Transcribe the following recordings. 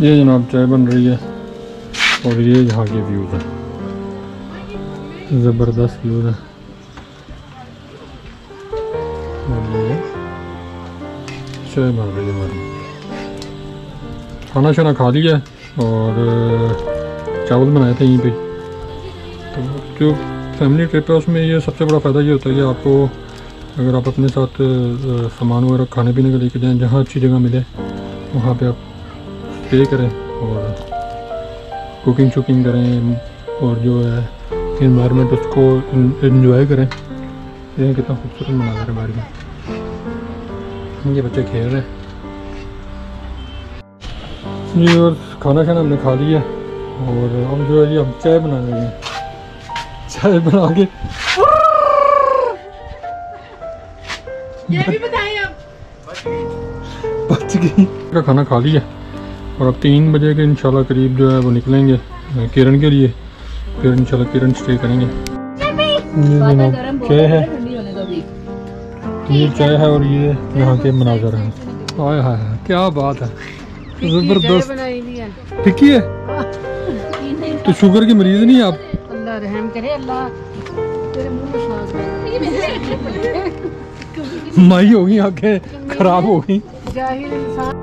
ये जनाब चाय बन रही है और ये यहाँ के व्यूज़ है, ज़बरदस्त व्यूज़ है। और ये चाय बन रही है हमारी। खाना शाना खा लिया और चावल बनाए थे यहीं पे। तो जो फैमिली ट्रिप है उसमें ये सबसे बड़ा फ़ायदा ये होता है कि आपको अगर आप अपने साथ सामान वगैरह खाने पीने का लेके जाएँ, जहाँ अच्छी जगह मिले वहाँ पे आप स्टे करें और कुकिंग शुकिंग करें और जो है इन्वायरमेंट उसको इन्जॉय करें। ये कितना खूबसूरत मनाज़र है बाहर में। ये बच्चे खेल रहे हैं जी। और खाना शाना हमने खा लिया और हम जो है जी हम चाय बना रहे हैं। चाय बना के ये भी बताएं आप। बच गई का खाना खा लिया और अब 3 बजे के इंशाल्लाह करीब जो है वो निकलेंगे किरण के लिए। फिर इंशाल्लाह किरण स्टे करेंगे। चाय है, ये चाय है और ये यहाँ के मनाज़र हैं। हाय हाय हाय क्या बात है, ज़बरदस्त। टिक्की है तो शुगर की मरीज नहीं आप? अल्लाह रहम करे, अल्लाह तेरे मुंह में श्वास दे। माई हो गई, आंखें खराब हो गई। जाहिल इंसान।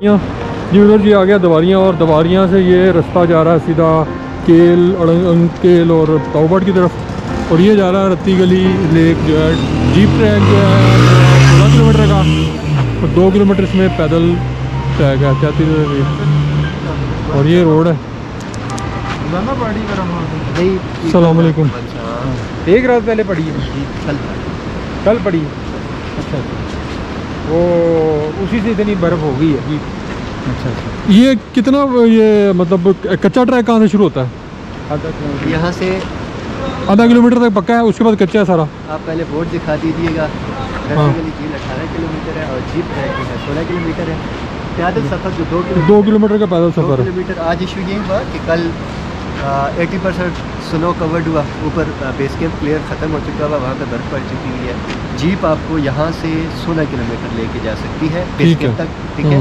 जी उधर जी आ गया दवारियाँ, और दवारियाँ से ये रास्ता जा रहा है सीधा केल, अड़ंग केल और ताऊबाट की तरफ, और ये जा रहा है रत्ती गली लेक जो है। जीप ट्रैक जो है 16 किलोमीटर का, और 2 किलोमीटर इसमें पैदल ट्रैक है 33। और ये रोड है। अस्सलामुअलैकुम। एक रात पहले पड़ी है, कल पड़ी है। अच्छा, वो उसी से इतनी बर्फ़ हो गई है। अच्छा, ये कितना, ये मतलब कच्चा ट्रैक कहाँ से शुरू होता है? आधा किलोमीटर यहाँ से आधा किलोमीटर तक पक्का है, उसके बाद कच्चा है सारा। आप पहले बोर्ड दिखा दीजिएगा। हाँ। झील 18 किलोमीटर है और जीप ट्रैक जो है 16 किलोमीटर है। पैदल सफ़र जो 2 किलोमीटर का पैदल 2 सफ़र है। किलोमीटर। आज इशू यही हुआ कि कल 80% स्नो कवर्ड हुआ, ऊपर बेस कैंप क्लियर ख़त्म हो चुका हुआ, वहाँ पे बर्फ़ पड़ चुकी हुई है। जीप आपको यहाँ से 16 किलोमीटर लेके जा सकती है बेस कैंप तक, ठीक है।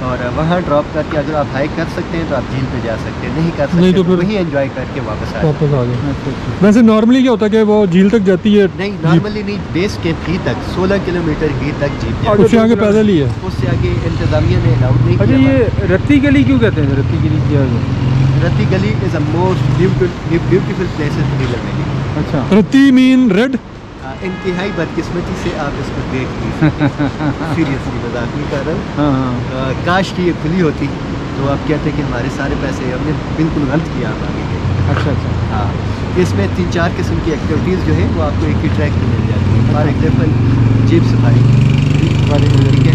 और वहाँ ड्रॉप करके अगर आप हाइक कर सकते हैं तो आप झील पे जा सकते हैं, नहीं कर सकते नहीं तो तो फिर वहीं एंजॉय करके वापस आ जाए। वैसे नॉर्मली क्या होता है कि वो झील तक जाती है? नहीं, नॉर्मली नहीं, बेस कैंप ही तक 16 किलोमीटर ही तक जीप जाती है। उससे आगे पैदल ही है। उससे आगे इंतजामिया ने अलाउड नहीं अच्छा, किया। ये रत्ती गली क्यों कहते हैं? रत्ती गली क्या है? Ratti Gali is a most beautiful place in Neelum. अच्छा, रत्ती मीन रेड। इंतहाई बदकिस्मती से आप इसको देख नहीं सकते। सीरियसली मजाक नहीं कर रहा हूँ। काश की ये खुली होती तो आप कहते कि हमारे सारे पैसे हमने बिल्कुल गलत किया हम आगे गए। अच्छा अच्छा। हाँ, इसमें 3-4 किस्म की एक्टिविटीज़ जो है वो आपको एक ही ट्रैक में मिल जाती है। फॉर एग्जाम्पल जीप सफारी, ठीक है,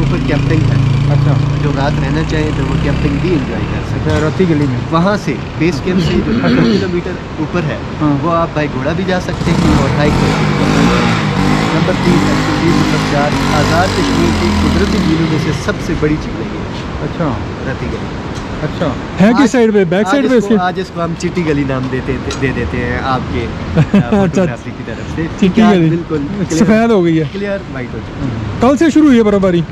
ऊपर कैंपिंग है। अच्छा, जो रात रहना चाहे तो वो कैंपिंग भी इंजॉय कर सकते हैं। रत्ती गली में वहाँ से बेस कैंप से जो 2 किलोमीटर ऊपर है वो आप बाई घोड़ा भी जा सकते हैं और हाइक कर सकते हैं। Number 3 activity number 4 Azad Kashmir की कुदरती झीलों में से सबसे बड़ी झील है ये अच्छा रत्ती गली। अच्छा, है किस साइड पे? बैक साइड पे इसके? आज इसको हम चिट्टी गली नाम दे देते हैं आपके फोटोग्राफी की तरफ से। चिट्टी गली बिल्कुल सफ़ेद हो गई है, क्लियर वाइट हो चुकी है। कल से शुरू हुई है बर्फबारी?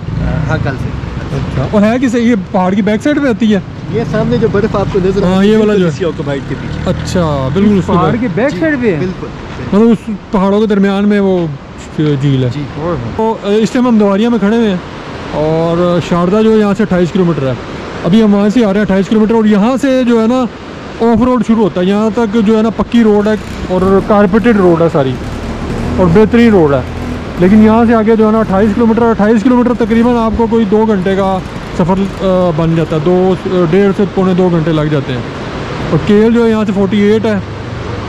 हाँ, कल से। अच्छा, और है किस, ये पहाड़ की बैक साइड पे आती है? ये सामने जो बर्फ आपको नजर हाँ, ये वाला जो है ऑक्यूपाइड के पीछे। अच्छा, बिल्कुल उसके पहाड़ बाद। के बैक साइड पे है? बिल्कुल मतलब उस पहाड़ों के दरमियान में वो झील है। जी। तो इस टाइम हम दवारिया में खड़े हुए हैं, और शारदा जो है यहाँ से 28 किलोमीटर है। अभी हम वहाँ से आ रहे हैं 28 किलोमीटर, और यहाँ से जो है ना ऑफ रोड शुरू होता है। यहाँ तक जो है ना पक्की रोड है और कारपेटेड रोड है सारी, और बेहतरीन रोड है। लेकिन यहाँ से आगे जो है ना 28 किलोमीटर तकरीबन आपको कोई 2 घंटे का सफ़र बन जाता है। 1.5 से पौने 2 घंटे लग जाते हैं। और केल जो है यहाँ से 48 है।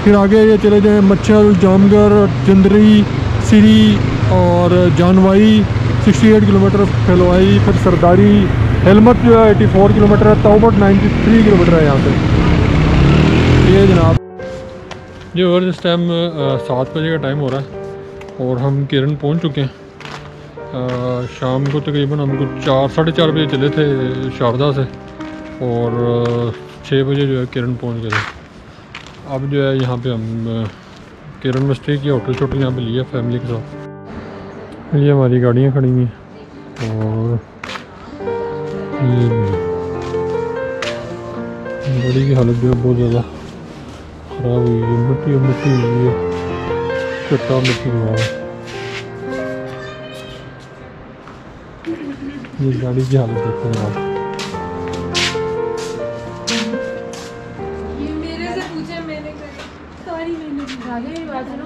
फिर आगे ये चले जाए मच्छर, जामगर, जंदरी, सिरी और जानवाई 68 किलोमीटर, फैलवाई, फिर सरदारी, हेलमत जो है 84 किलोमीटर है, ताऊबाट 93 किलोमीटर है यहाँ से। ये जनाब जी, और इस टाइम 7 बजे का टाइम हो रहा है और हम केरन पहुँच चुके हैं। शाम को तकरीबन हम कुछ 4-4:30 बजे चले थे शारदा से, और 6 बजे जो है केरन पहुँच गए थे। अब जो है यहाँ पे हम केरन में स्टे किया, होटल शोटल यहाँ पे लिया फैमिली के साथ। ये हमारी गाड़ियाँ खड़ी हुई हैं, और ये गाड़ी की हालत जो है बहुत ज़्यादा ख़राब हुई है, मिट्टी हुई है, चट्टा मिट्टी हुआ है। ये गाड़ी की हालत देखते हैं आप। ये मेरे से पूछे, मैंने करी सारी, मैंने आगे मेरी बात सुनो।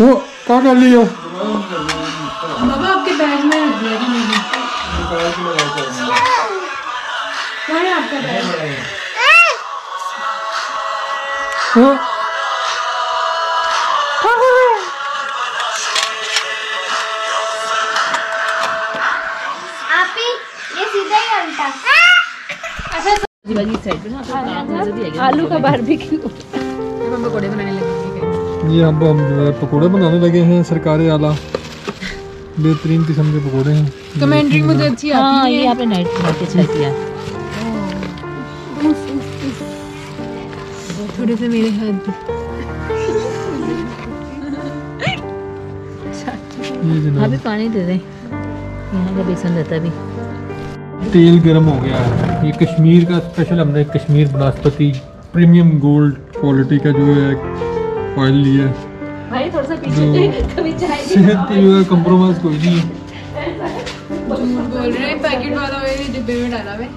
वो क्या कर लियो? बाबा आपके बैग में रख दिया था मैंने। कहाँ है आपका बैग? हाँ? आलू का बारबेक्यू। हम पकौड़े बनाने लगे। ये अब हम जो है पकौड़े बनाने लगे हैं, सरकारी आला बेहतरीन किस्म के पकौड़े हैं। कमेंट्री मुझे अच्छी आती है। ये आपने नाइट में अच्छा किया। थोड़े से मेरे हाथ ये जनाब अभी पानी दे दें। यहाँ का बेसन रहता है अभी। तेल गर्म हो गया है। ये कश्मीर का स्पेशल, हमने कश्मीर बनास्पति प्रीमियम गोल्ड क्वालिटी का जो है ऑयल लिया है। भाई थोड़ा सा जो पीछे कभी चाय सेहत की जो है कंप्रोमाइज कोई नहीं है। बोल रहे हैं पैकेट वाला मेरे डिब्बे में डाला मैं।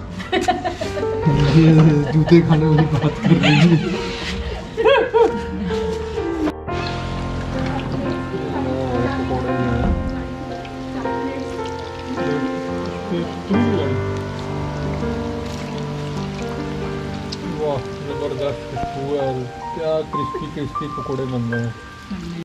ये जूते खाने वाली बात कर रही है। वाह जबरदस्त खुशबू है और क्या क्रिस्पी क्रिस्पी पकौड़े बन रहे हैं।